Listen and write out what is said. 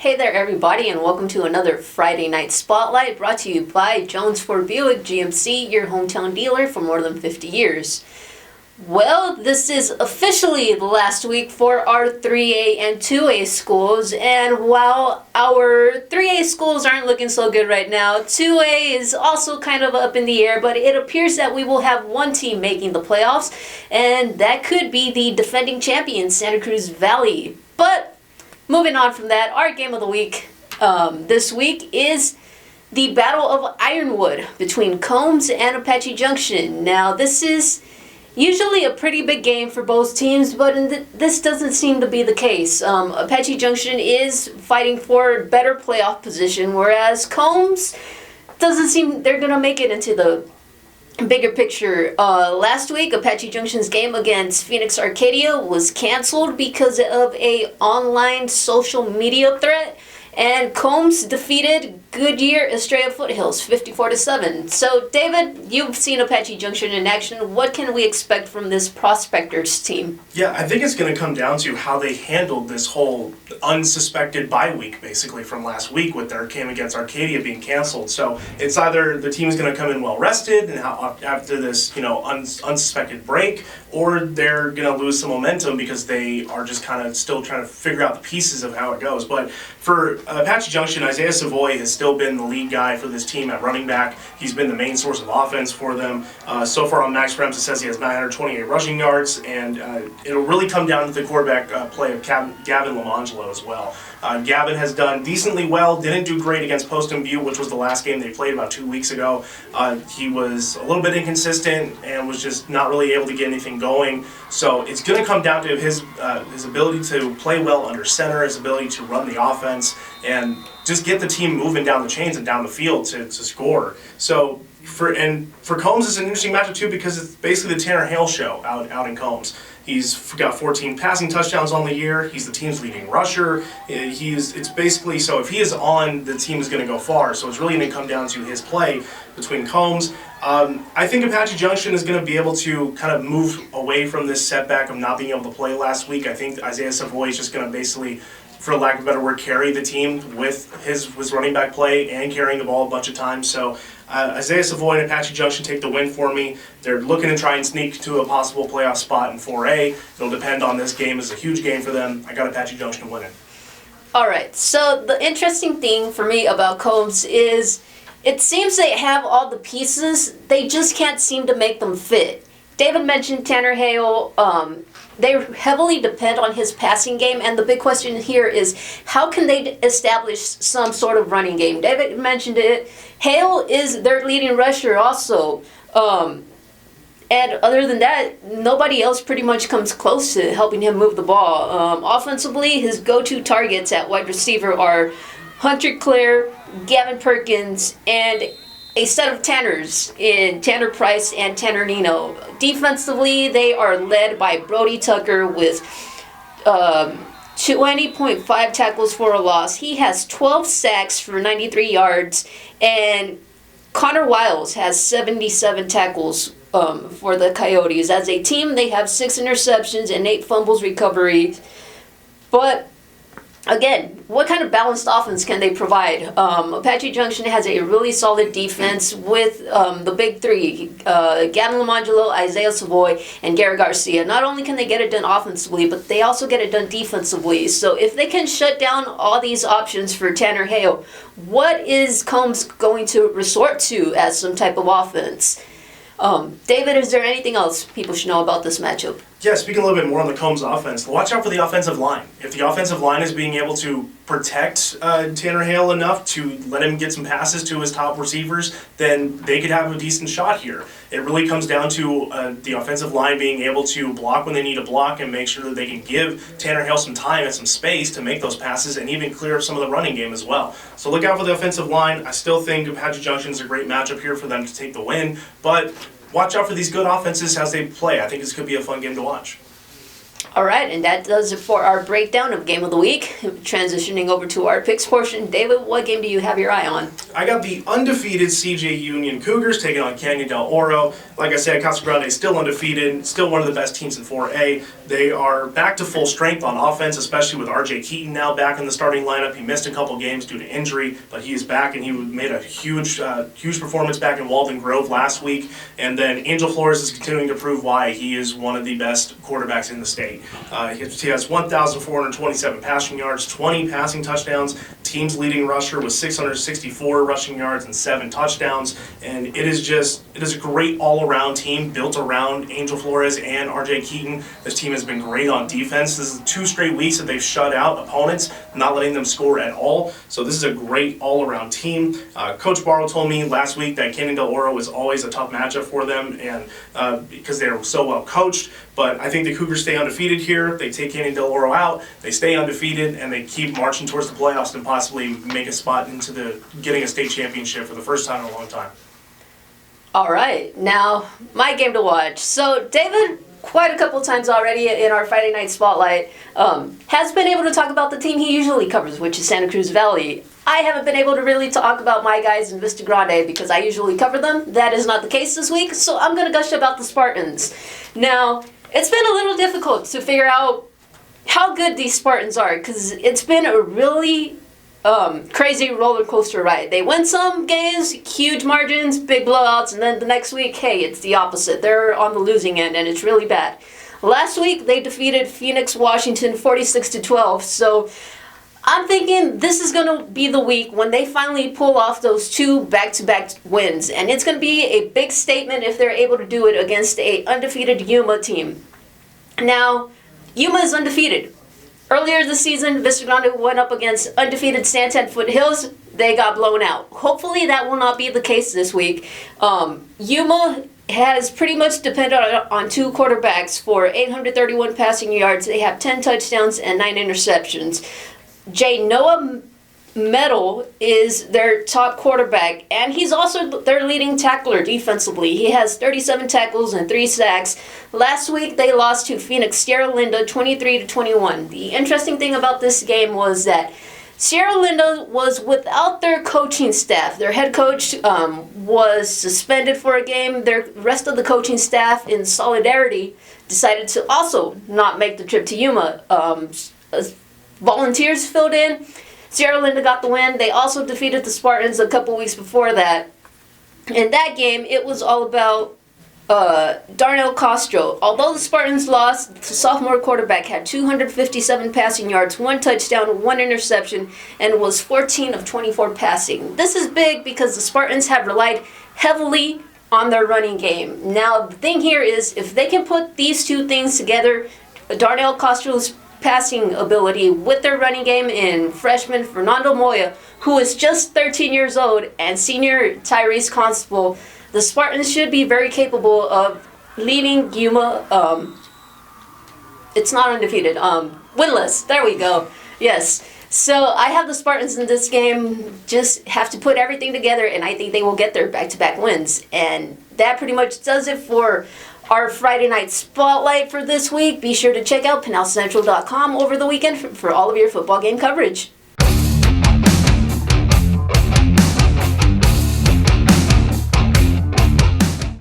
Hey there everybody, and welcome to another Friday Night Spotlight brought to you by Jones Ford Buick GMC, your hometown dealer for more than 50 years. Well, this is officially the last week for our 3A and 2A schools, and while our 3A schools aren't looking so good right now, 2A is also kind of up in the air, but it appears that we will have one team making the playoffs, and that could be the defending champion, Santa Cruz Valley. But moving on from that, our game of the week this week is the Battle of Ironwood between Combs and Apache Junction. Now, this is usually a pretty big game for both teams, but this doesn't seem to be the case. Apache Junction is fighting for better playoff position, whereas Combs doesn't seem they're going to make it into the bigger picture. Last week, Apache Junction's game against Phoenix Arcadia was canceled because of a online social media threat, and Combs defeated Goodyear Estrella Foothills 54-7. So, David, you've seen Apache Junction in action. What can we expect from this Prospectors team? Yeah, I think it's going to come down to how they handled this whole unsuspected bye week, basically, from last week with their game against Arcadia being canceled. So it's either the team's going to come in well rested and after this, unsuspected break, or they're going to lose some momentum because they are just kind of still trying to figure out the pieces of how it goes. But for Apache Junction, Isaiah Savoy has still been the lead guy for this team at running back. He's been the main source of offense for them. So far on Max Prems, it says he has 928 rushing yards, and it'll really come down to the quarterback play of Gavin Lamangelo as well. Gavin has done decently well, didn't do great against Poston Butte, which was the last game they played about 2 weeks ago. He was a little bit inconsistent and was just not really able to get anything going. So it's going to come down to his ability to play well under center, his ability to run the offense, and just get the team moving down the chains and down the field to score. So for Combs, it's an interesting matchup too because it's basically the Tanner Hale show out in Combs. He's got 14 passing touchdowns on the year. He's the team's leading rusher. It's basically, so if he is on, the team is going to go far. So it's really going to come down to his play between Combs. I think Apache Junction is going to be able to kind of move away from this setback of not being able to play last week. I think Isaiah Savoy is just going to basically, for lack of a better word, carry the team with his running back play and carrying the ball a bunch of times. So Isaiah Savoy and Apache Junction take the win for me. They're looking to try and sneak to a possible playoff spot in 4A. It'll depend on this game. It's a huge game for them. I got Apache Junction winning. All right, so the interesting thing for me about Combs is it seems they have all the pieces, they just can't seem to make them fit. David mentioned Tanner Hale. They heavily depend on his passing game, and the big question here is how can they establish some sort of running game? David mentioned it. Hale is their leading rusher also. And other than that, nobody else pretty much comes close to helping him move the ball. Offensively, his go-to targets at wide receiver are Hunter Clare, Gavin Perkins, and a set of Tanners in Tanner Price and Tanner Nino. Defensively, they are led by Brody Tucker with 20.5 tackles for a loss. He has 12 sacks for 93 yards, and Connor Wiles has 77 tackles for the Coyotes. As a team, they have 6 interceptions and 8 fumbles recovery. But again, what kind of balanced offense can they provide? Apache Junction has a really solid defense with the big three, Gavin Lamangelo, Isaiah Savoy, and Garrett Garcia. Not only can they get it done offensively, but they also get it done defensively. So if they can shut down all these options for Tanner Hale, what is Combs going to resort to as some type of offense? David, is there anything else people should know about this matchup? Yeah, speaking a little bit more on the Combs offense, watch out for the offensive line. If the offensive line is being able to protect Tanner Hale enough to let him get some passes to his top receivers, then they could have a decent shot here. It really comes down to the offensive line being able to block when they need to block and make sure that they can give Tanner Hale some time and some space to make those passes and even clear up some of the running game as well. So look out for the offensive line. I still think Apache Junction is a great matchup here for them to take the win, but watch out for these good offenses as they play. I think this could be a fun game to watch. All right, and that does it for our breakdown of Game of the Week. Transitioning over to our picks portion. David, what game do you have your eye on? I got the undefeated CJ Union Cougars taking on Canyon del Oro. Like I said, Casa Grande is still undefeated, still one of the best teams in 4A. They are back to full strength on offense, especially with R.J. Keaton now back in the starting lineup. He missed a couple games due to injury, but he is back, and he made a huge performance back in Walden Grove last week. And then Angel Flores is continuing to prove why he is one of the best quarterbacks in the state. He has 1,427 passing yards, 20 passing touchdowns. Team's leading rusher with 664 rushing yards and 7 touchdowns. And it is a great all-around team built around Angel Flores and R.J. Keaton. This team has been great on defense. This is 2 straight weeks that they've shut out opponents, not letting them score at all. So this is a great all-around team. Coach Barrow told me last week that Canyon del Oro is always a tough matchup for them, and because they're so well coached. But I think the Cougars stay undefeated here. They take Canyon del Oro out. They stay undefeated, and they keep marching towards the playoffs and possibly make a spot into getting a state championship for the first time in a long time. All right, now my game to watch. So David, quite a couple times already in our Friday night spotlight, has been able to talk about the team he usually covers, which is Santa Cruz Valley. I haven't been able to really talk about my guys in Vista Grande because I usually cover them. That is not the case this week, so I'm going to gush about the Spartans. Now, it's been a little difficult to figure out how good these Spartans are because it's been a really crazy roller coaster ride. They win some games, huge margins, big blowouts, and then the next week, hey, it's the opposite. They're on the losing end, and it's really bad. Last week, they defeated Phoenix, Washington 46-12, so I'm thinking this is going to be the week when they finally pull off those 2 back-to-back wins, and it's going to be a big statement if they're able to do it against a undefeated Yuma team. Now, Yuma is undefeated. Earlier this season, Vista Grande went up against undefeated San Tan Foothills. They got blown out. Hopefully that will not be the case this week. Yuma has pretty much depended on 2 quarterbacks for 831 passing yards. They have 10 touchdowns and 9 interceptions. Noah Metal is their top quarterback, and he's also their leading tackler defensively. He has 37 tackles and 3 sacks. Last week, they lost to Phoenix Sierra Linda 23-21. The interesting thing about this game was that Sierra Linda was without their coaching staff. Their head coach was suspended for a game. The rest of the coaching staff, in solidarity, decided to also not make the trip to Yuma. Volunteers filled in. Sierra Linda got the win. They also defeated the Spartans a couple weeks before that. In that game, it was all about Darnell Castro. Although the Spartans lost, the sophomore quarterback had 257 passing yards, 1 touchdown, 1 interception, and was 14 of 24 passing. This is big because the Spartans have relied heavily on their running game. Now, the thing here is if they can put these 2 things together, Darnell Castro's passing ability with their running game in freshman Fernando Moya, who is just 13 years old, and senior Tyrese Constable, the Spartans should be very capable of leading Yuma. It's not undefeated. Winless. There we go. Yes. So I have the Spartans in this game. Just have to put everything together, and I think they will get their back-to-back wins. And that pretty much does it for our Friday night spotlight for this week. Be sure to check out PinalCentral.com over the weekend for all of your football game coverage.